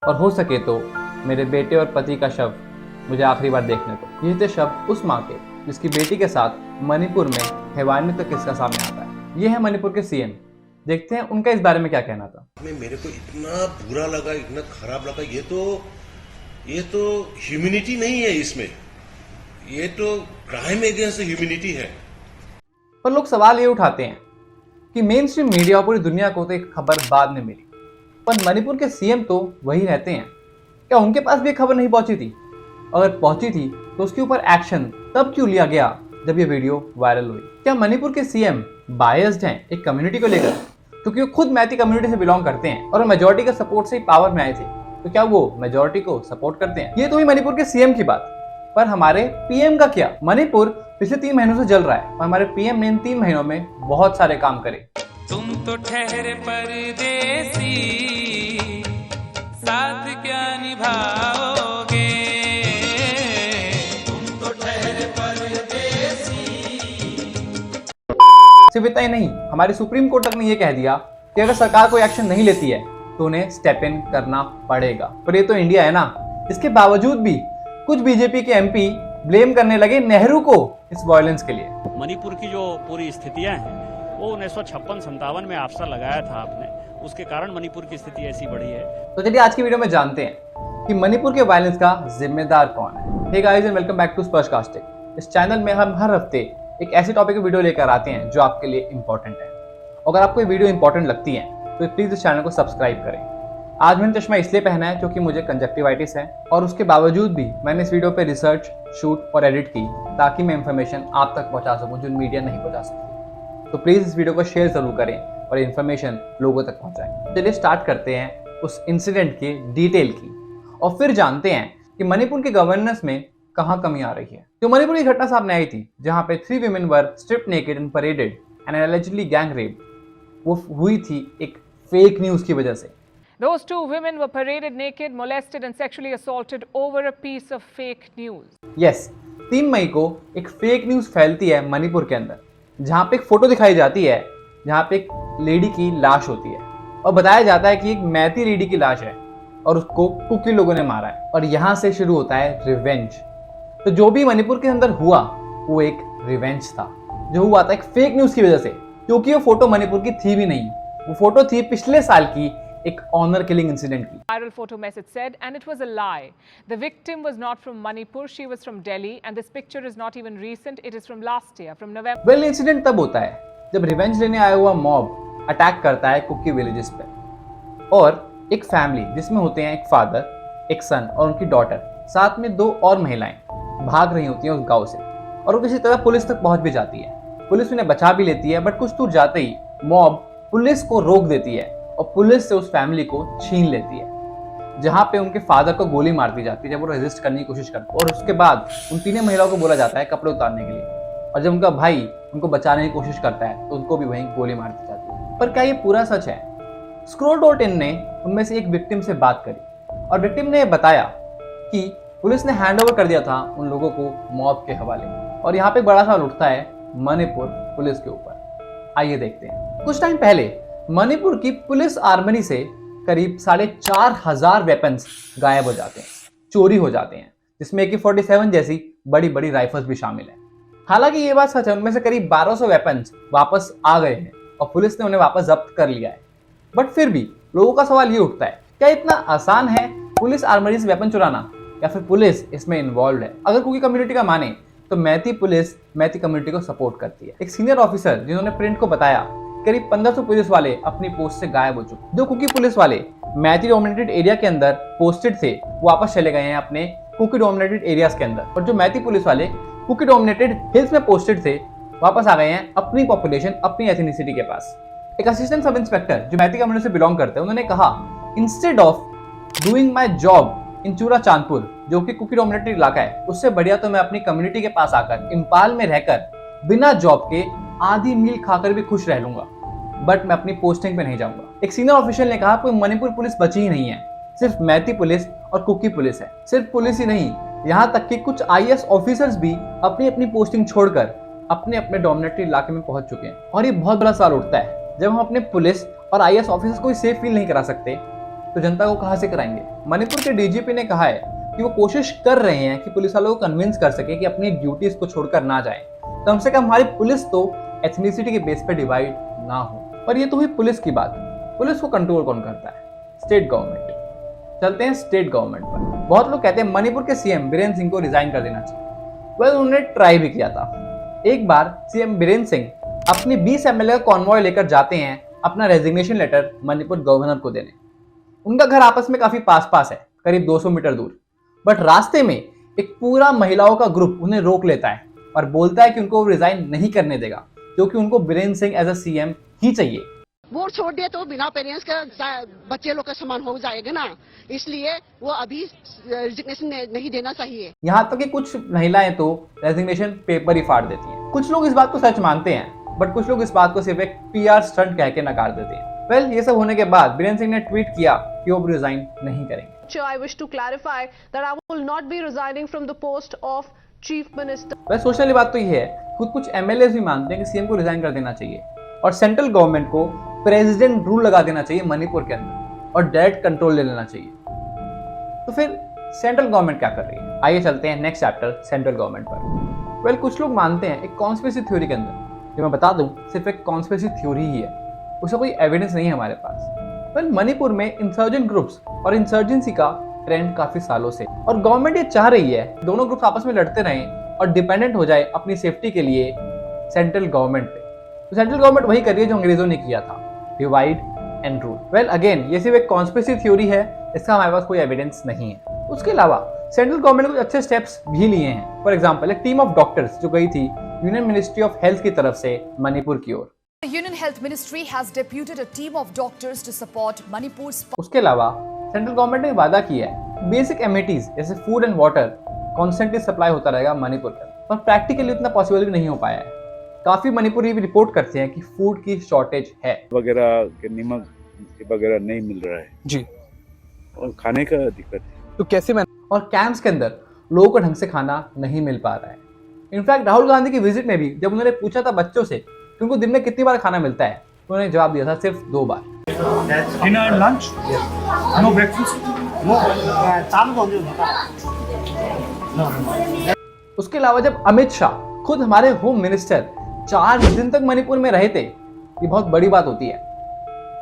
और हो सके तो मेरे बेटे और पति का शव मुझे आखिरी बार देखने दो। ये थे शब्द उस माँ के जिसकी बेटी के साथ मणिपुर में हैवानियत का किस्सा सामने आता है। ये है मणिपुर के सीएम। देखते हैं उनका इस बारे में क्या कहना था। मेरे को इतना बुरा लगा, इतना खराब लगा। ये तो ह्यूमैनिटी नहीं है, इसमें ये तो क्राइम अगेंस्ट ह्यूमैनिटी है। पर लोग सवाल ये उठाते हैं कि मेन स्ट्रीम मीडिया और पूरी दुनिया को तो एक खबर बाद में मिली, पर मणिपुर के सीएम तो वही रहते हैं। क्या उनके पास भी एक खबर नहीं पहुंची थी? अगर पहुंची थी तो उसके ऊपर एक्शन तब क्यों लिया गया जब ये वीडियो वायरल हुई? क्या मणिपुर के सीएम बायस्ड हैं एक कम्युनिटी को लेकर, क्योंकि वो खुद मैती कम्युनिटी से बिलोंग करते हैं और मेजोरिटी का सपोर्ट से ही पावर में आए थे, तो क्या वो मेजोरिटी को सपोर्ट करते हैं? ये तो हुई मणिपुर के सीएम की बात, पर हमारे पीएम का क्या? मणिपुर पिछले 3 महीनों से जल रहा है और हमारे पीएम ने इन 3 महीनों में बहुत सारे काम करे। तुम तो ठहरे परदेसी, साथ क्या निभाओगे? तुम तो ठहरे परदेसी। सिर्फ इतना ही नहीं, हमारी सुप्रीम कोर्ट तक ने यह कह दिया कि अगर सरकार कोई एक्शन नहीं लेती है तो उन्हें स्टेप इन करना पड़ेगा। पर ये तो इंडिया है ना। इसके बावजूद भी कुछ बीजेपी के एमपी ब्लेम करने लगे नेहरू को इस वायलेंस के लिए। मणिपुर की जो पूरी स्थितियां हैं वो 1956-57 में आपसा लगाया था आपने, उसके कारण मणिपुर की स्थिति ऐसी बढ़ी है। तो चलिए आज की वीडियो में जानते हैं कि मणिपुर के वायलेंस का जिम्मेदार कौन है। Hey guys and welcome back to स्पर्शकास्टिक। इस चैनल में हम हर हफ्ते एक ऐसे टॉपिक की वीडियो लेकर आते हैं जो आपके लिए इंपॉर्टेंट है। अगर आपको ये वीडियो इंपॉर्टेंट लगती है तो प्लीज इस चैनल को सब्सक्राइब करें। आज मैंने चश्मा इसलिए पहना है क्योंकि मुझे कंजक्टिवाइटिस है और उसके बावजूद भी मैंने इस वीडियो पे रिसर्च, शूट और एडिट की ताकि मैं इंफॉर्मेशन आप तक पहुंचा सकूं जो मीडिया नहीं पहुंचा सकती। तो प्लीज इस वीडियो को शेयर जरूर करें और इन्फॉर्मेशन लोगों तक पहुंचाएं। चलिए स्टार्ट करते हैं उस इंसिडेंट की डिटेल की और फिर जानते हैं कि मणिपुर की गवर्नेंस में कहाँ कमी आ रही है। तो मणिपुर की घटना सामने आई थी जहाँ पे 3 women were stripped naked and paraded and allegedly gang rape. वो हुई थी एक फेक न्यूज की वजह से। Those 2 women were paraded naked, molested and sexually assaulted over a piece of fake news. Yes, 3 मई को एक फेक न्यूज फैलती है मणिपुर के अंदर जहाँ पे एक फोटो दिखाई जाती है जहाँ पे एक लेडी की लाश होती है और बताया जाता है कि एक मैती लेडी की लाश है और उसको कुकी लोगों ने मारा है। और यहाँ से शुरू होता है रिवेंज। तो जो भी मणिपुर के अंदर हुआ वो एक रिवेंज था जो हुआ था एक फेक न्यूज की वजह से, क्योंकि वो फोटो मणिपुर की थी भी नहीं। वो फोटो थी पिछले साल की एक ऑनर किलिंग इंसिडेंट की। Viral photo message said, and it was a lie. The victim was not from Manipur, she was from Delhi, and this picture is not even recent. It is from last year, from November. Well incident तब होता है जब revenge लेने आया हुआ mob attack करता है cookie villages पे और एक फैमिली जिसमें होते हैं एक फादर, एक सन और उनकी डॉटर, साथ में 2 और महिलाएं भाग रही होती हैं उस गांव से और वो किसी तरह पुलिस तक पहुंच भी जाती है। पुलिस उन्हें बचा भी लेती है, बट कुछ दूर जाते ही मॉब पुलिस को रोक देती है और पुलिस से उस फैमिली को छीन लेती है, जहां पे उनके फादर को गोली मार दी जाती है जब वो रेजिस्ट करने की कोशिश करते हैं। और उसके बाद उन 3 महिलाओं को बोला जाता है कपड़े उतारने के लिए और जब उनका भाई उनको बचाने की कोशिश करता है तो उनको भी वहीं गोली मार दी जाती है। पर क्या ये पूरा सच है? Scroll.in ने उनमें से एक विक्टिम से बात करी और विक्टिम ने बताया कि पुलिस ने हैंड ओवर कर दिया था उन लोगों को मॉब के हवाले। और यहाँ पे बड़ा सवाल उठता है मणिपुर पुलिस के ऊपर। आइए देखते हैं। कुछ टाइम पहले मणिपुर की पुलिस आर्मरी से करीब 4,500 वेपन्स गायब हो जाते हैं, चोरी हो जाते हैं, जिसमें AK-47 जैसी बड़ी बड़ी राइफल्स भी शामिल हैं। हालांकि ये बात सच है, उनमें से करीब 1200 वेपन्स वापस आ गए हैं और पुलिस ने उन्हें वापस जब्त कर लिया है। बट फिर भी लोगों का सवाल ये उठता है, क्या इतना आसान है पुलिस आर्मरी से वेपन चुराना या फिर पुलिस इसमें इन्वॉल्व है? अगर कुकी कम्युनिटी का माने तो मैती पुलिस मैती कम्युनिटी को सपोर्ट करती है। एक सीनियर ऑफिसर जिन्होंने प्रिंट को बताया करीब 1500 पुलिस वाले अपनी पोस्ट से गायब हो चुके। जो कुकी पुलिस वाले मैती डोमिनेटेड एरिया के अंदर पोस्टेड थे वो वापस चले गए हैं अपने कुकी डोमिनेटेड एरियाज के अंदर, और जो मैती पुलिस वाले कुकी डोमिनेटेड हिल्स में पोस्टेड थे वापस आ गए हैं अपनी पॉपुलेशन, अपनी एथनिसिटी के पास। एक असिस्टेंट सब इंस्पेक्टर जो मैती कम्युनिटी से बिलोंग करते हैं उन्होंने कहा, instead of doing my job in चूरा चांदपुर जो कि कुकी डोमिनेटेड इलाका है, उससे बढ़िया तो मैं अपनी कम्युनिटी के पास आकर इम्पाल में रहकर बिना जॉब के आधी मील खाकर भी खुश रह लूंगा, बट मैं अपनी पोस्टिंग पे नहीं जाऊंगा। एक सीनियर ऑफिशियल ने कहा कोई मणिपुर पुलिस बची ही नहीं है, सिर्फ मैती पुलिस और कुकी पुलिस है। सिर्फ पुलिस ही नहीं, यहाँ तक कि कुछ IAS ऑफिसर्स भी अपनी अपनी पोस्टिंग छोड़कर अपने अपने डोमिनेटेड इलाके में पहुंच चुके हैं। और ये बहुत बड़ा सवाल उठता है, जब हम अपने पुलिस और IAS ऑफिसर्स को सेफ फील नहीं करा सकते तो जनता को कहां से कराएंगे। मणिपुर के डीजीपी ने कहा है कि वो कोशिश कर रहे हैं कि पुलिस वालों को कन्विंस कर सके कि अपनी ड्यूटीज को छोड़कर ना जाए, कम से कम हमारी पुलिस तो एथनिसिटी के बेस पे डिवाइड ना हो। पर ये तो हुई पुलिस की बात। पुलिस को कंट्रोल कौन करता है? State government. चलते हैं स्टेट गवर्नमेंट पर। बहुत लोग कहते हैं मणिपुर के सीएम बीरेन सिंह को रिजाइन कर देना चाहिए। वेल, उन्होंने ट्राई भी किया था। एक बार सीएम बीरेन सिंह अपने 20 एमएलए का कॉन्वॉय लेकर जाते हैं अपना रेजिग्नेशन लेटर मणिपुर गवर्नर को देने। उनका घर आपस में काफी पास है, करीब 200 मीटर दूर। बट रास्ते में एक पूरा महिलाओं का ग्रुप उन्हें रोक लेता है और बोलता है कि उनको रिजाइन नहीं करने देगा, क्योंकि उनको Biren Singh as a CM ही चाहिए। वोट छोड़ दिए तो बिना पेरेंट्स का बच्चे लोग का समान हो जाएगा ना, इसलिए वो अभी रेजिग्नेशन नहीं देना चाहिए। यहाँ तक कि कुछ महिलाएं तो रेजिग्नेशन पेपर ही फाड़ देती हैं। कुछ लोग इस बात को सच मानते हैं, बट कुछ लोग इस बात को सिर्फ एक पीआर स्टंट कह के नकार देते हैं। वेल, ये सब होने के बाद बीरेन सिंह ने ट्वीट किया कि वो रिजाइन नहीं करेंगे। I wish to clarify that I will not be resigning from the post of Chief Minister. वैसे सोचने वाली बात तो ये है, कुछ एमएलए भी मानते हैं कि सीएम को रिजाइन कर देना चाहिए और सेंट्रल गवर्नमेंट को प्रेसिडेंट रूल लगा देना चाहिए मणिपुर के अंदर और डायरेक्ट कंट्रोल ले लेना चाहिए। तो फिर सेंट्रल गवर्नमेंट क्या कर रही है? आइए चलते हैं नेक्स्ट चैप्टर सेंट्रल गवर्नमेंट पर। वेल, कुछ लोग मानते हैं एक कॉन्स्पिरेसी थ्योरी के अंदर, जो मैं बता दूं सिर्फ एक कॉन्स्पिरेसी थ्योरी ही है, उसका कोई एविडेंस नहीं है हमारे पास। वेल, मणिपुर में इंसर्जेंट ग्रुप्स और इंसर्जेंसी का ट्रेंड काफी सालों से, और गवर्नमेंट ये चाह रही है दोनों ग्रुप्स आपस में लड़ते रहें और डिपेंडेंट हो जाए अपनी सेफ्टी के लिए सेंट्रल गवर्नमेंट पे। तो सेंट्रल गवर्नमेंट वही कर रही है जो अंग्रेजों ने किया था, divide and rule. Well, again ये सिर्फ एक कॉन्स्पिरेसी थ्योरी है, इसका हमारे पास कोई एविडेंस नहीं है। उसके अलावा सेंट्रल गवर्नमेंट ने कुछ अच्छे स्टेप्स भी लिए हैं। फॉर एग्जाम्पल, एक टीम ऑफ डॉक्टर्स जो गई थी यूनियन मिनिस्ट्री ऑफ हेल्थ की तरफ से मणिपुर की ओर। The Union Health Ministry has deputed a team of doctors to support Manipur's. उसके अलावा सेंट्रल गवर्नमेंट ने वादा किया है बेसिक एमिनिटीज जैसे food and water constantly supply होता रहेगा मणिपुर के, पर प्रैक्टिकली इतना पॉसिबल भी नहीं हो पाया है। काफी मणिपुरी भी रिपोर्ट करते हैं कि फूड की शॉर्टेज है, वगैरह के नमक वगैरह नहीं मिल रहा है जी, और खाने का दिक्कत है। तो कैसे मैं और कैंप्स के अंदर लोगों को ढंग से खाना नहीं मिल पा रहा है। इनफैक्ट राहुल गांधी की विजिट में भी जब उन्होंने पूछा था बच्चों से कि उनको दिन में कितनी बार खाना मिलता है, तो उन्होंने जवाब दिया था सिर्फ 2 बार। Dinner and lunch? No breakfast? No. उसके अलावा जब अमित शाह खुद हमारे होम मिनिस्टर 4 दिन तक मणिपुर में रहे थे, ये बहुत बड़ी बात होती है।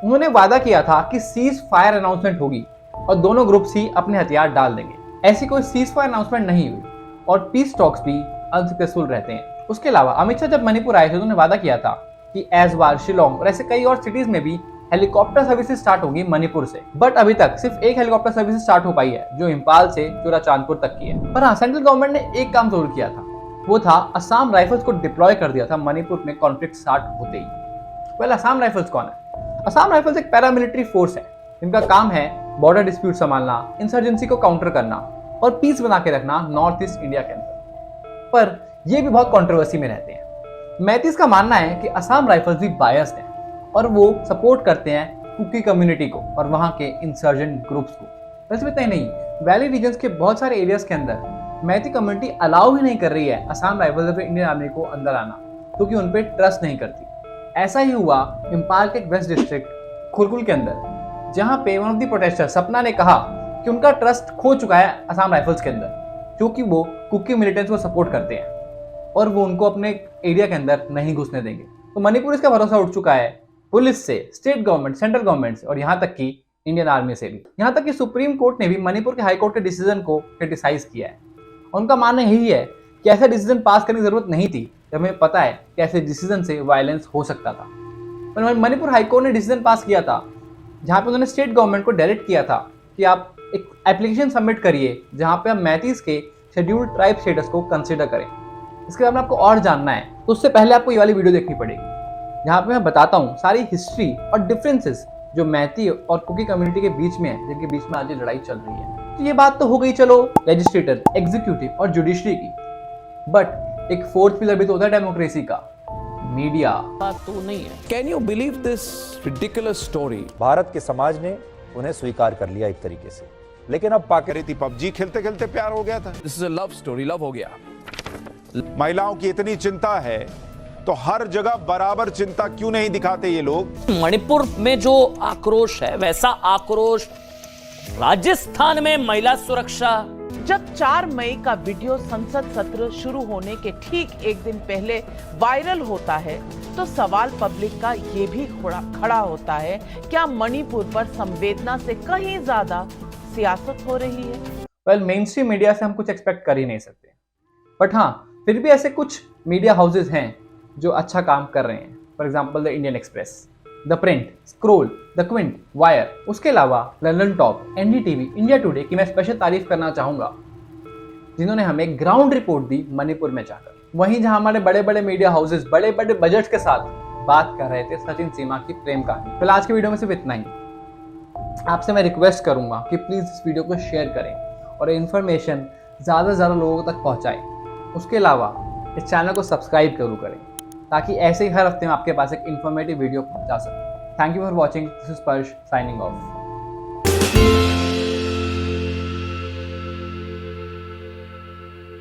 उन्होंने वादा किया था कि सीज फायर अनाउंसमेंट होगी और दोनों ग्रुप्स ही अपने हथियार डाल देंगे। ऐसी कोई सीज फायर अनाउंसमेंट नहीं हुई और पीस टॉक्स भी अनसक्सेसफुल रहते हैं। उसके अलावा अमित शाह जब मणिपुर आए थे तो उन्होंने वादा किया था कि ऐजवाल, शिलोंग और ऐसे कई और सिटीज में भी हेलीकॉप्टर सर्विसेज स्टार्ट होगी मणिपुर से। बट अभी तक सिर्फ एक हेलीकॉप्टर सर्विस स्टार्ट हो पाई है, जो इम्फाल से चोराचांदपुर तक की है। पर हाँ, सेंट्रल गवर्नमेंट ने एक काम जरूर किया था, वो था असम राइफल्स को डिप्लॉय कर दिया था मणिपुर में कॉन्फ्लिक्ट स्टार्ट होते ही। वेल, असम राइफल्स कौन है? असम राइफल्स एक पैरामिलिट्री फोर्स है जिनका काम है बॉर्डर डिस्प्यूट संभालना, इंसर्जेंसी को काउंटर करना और पीस बना के रखना नॉर्थ ईस्ट इंडिया के अंदर। पर ये भी बहुत कंट्रोवर्सी में रहते हैं। मैतीस का मानना है कि असम राइफल्स भी बायस्ड हैं और वो सपोर्ट करते हैं कुकी कम्युनिटी को और वहाँ के इंसर्जेंट ग्रुप्स को। बस इतना ही नहीं, वैली रीजन्स के बहुत सारे एरियाज के अंदर मैती कम्युनिटी अलाउ ही नहीं कर रही है असम राइफल्स या फिर इंडियन आर्मी को अंदर आना, क्योंकि उन पर ट्रस्ट नहीं करती। ऐसा ही हुआ इम्फाल के वेस्ट डिस्ट्रिक्ट खुरकुल के अंदर, जहाँ पे वन ऑफ द प्रोटेस्टर सपना ने कहा कि उनका ट्रस्ट खो चुका है असम राइफल्स के अंदर, क्योंकि वो कुकी मिलिटेंट्स को सपोर्ट करते हैं और वो उनको अपने एरिया के अंदर नहीं घुसने देंगे। तो मणिपुर इसका भरोसा उठ चुका है पुलिस से, स्टेट गवर्नमेंट, सेंट्रल गवर्नमेंट से और यहाँ तक कि इंडियन आर्मी से भी। यहाँ तक कि सुप्रीम कोर्ट ने भी मणिपुर के हाई कोर्ट के डिसीजन को क्रिटिसाइज किया है। उनका मानना यही है कि ऐसा डिसीजन पास करने की जरूरत नहीं थी जब हमें पता है कि ऐसे डिसीजन से वायलेंस हो सकता था। पर मणिपुर हाई कोर्ट ने डिसीजन पास किया था जहाँ पे उन्होंने स्टेट गवर्नमेंट को डायरेक्ट किया था कि आप एक एप्लीकेशन सबमिट करिए जहाँ पे आप मैतीस के शेड्यूल्ड ट्राइब स्टेटस को कंसिडर करें। इसके बारे में आपको और जानना है तो उससे पहले आपको ये वाली वीडियो देखनी पड़ेगी, जहाँ पे मैं बताता हूँ सारी हिस्ट्री और डिफरेंसेस जो मैती और कुकी कम्युनिटी के बीच में है, जिनके बीच में आज ये लड़ाई चल रही है। तो ये बात तो हो गई चलो लेजिस्लेटर, एग्जीक्यूटिव और जुडिशरी की, बट एक फोर्थ पिलर भी तो होता है डेमोक्रेसी का, मीडिया। बात तो नहीं है। Can you believe this ridiculous story? Bharat के समाज ने उन्हें स्वीकार कर लिया एक तरीके से, लेकिन अब पाकिस्तान पबजी खेलते खेलते प्यार हो गया था। This is a love story, love हो गया। महिलाओं की इतनी चिंता है तो हर जगह बराबर चिंता क्यों नहीं दिखाते ये लोग? मणिपुर में जो आक्रोश है वैसा आक्रोश राजस्थान में महिला सुरक्षा। जब 4 मई का वीडियो संसद सत्र शुरू होने के ठीक एक दिन पहले वायरल होता है तो सवाल पब्लिक का ये भी खड़ा होता है, क्या मणिपुर पर संवेदना से कहीं ज्यादा सियासत हो रही है? वेल, मेन स्ट्रीम मीडिया से हम कुछ एक्सपेक्ट कर ही नहीं सकते, बट हाँ फिर भी ऐसे कुछ मीडिया हाउसेज हैं जो अच्छा काम कर रहे हैं। For example the Indian express, the print, scroll, the Quint, wire. उसके अलावा London top, NDTV, India today की मैं स्पेशल तारीफ करना चाहूँगा, जिन्होंने हमें ग्राउंड रिपोर्ट दी मणिपुर में जाकर। वहीं जहां हमारे बड़े बड़े मीडिया हाउसेज बड़े बड़े बजट के साथ बात कर रहे थे सचिन सीमा की प्रेम कहानी। फिलहाल आज की वीडियो में सिर्फ इतना ही। आपसे मैं रिक्वेस्ट करूंगा कि प्लीज़ इस वीडियो को शेयर करें और इन्फॉर्मेशन ज़्यादा से ज़्यादा लोगों तक पहुँचाएं। उसके अलावा इस चैनल को सब्सक्राइब जरूर करें ताकि ऐसे ही हर हफ्ते में आपके पास एक इन्फॉर्मेटिव वीडियो पहुंचा सके। Thank you for watching. This is स्पर्श साइनिंग ऑफ।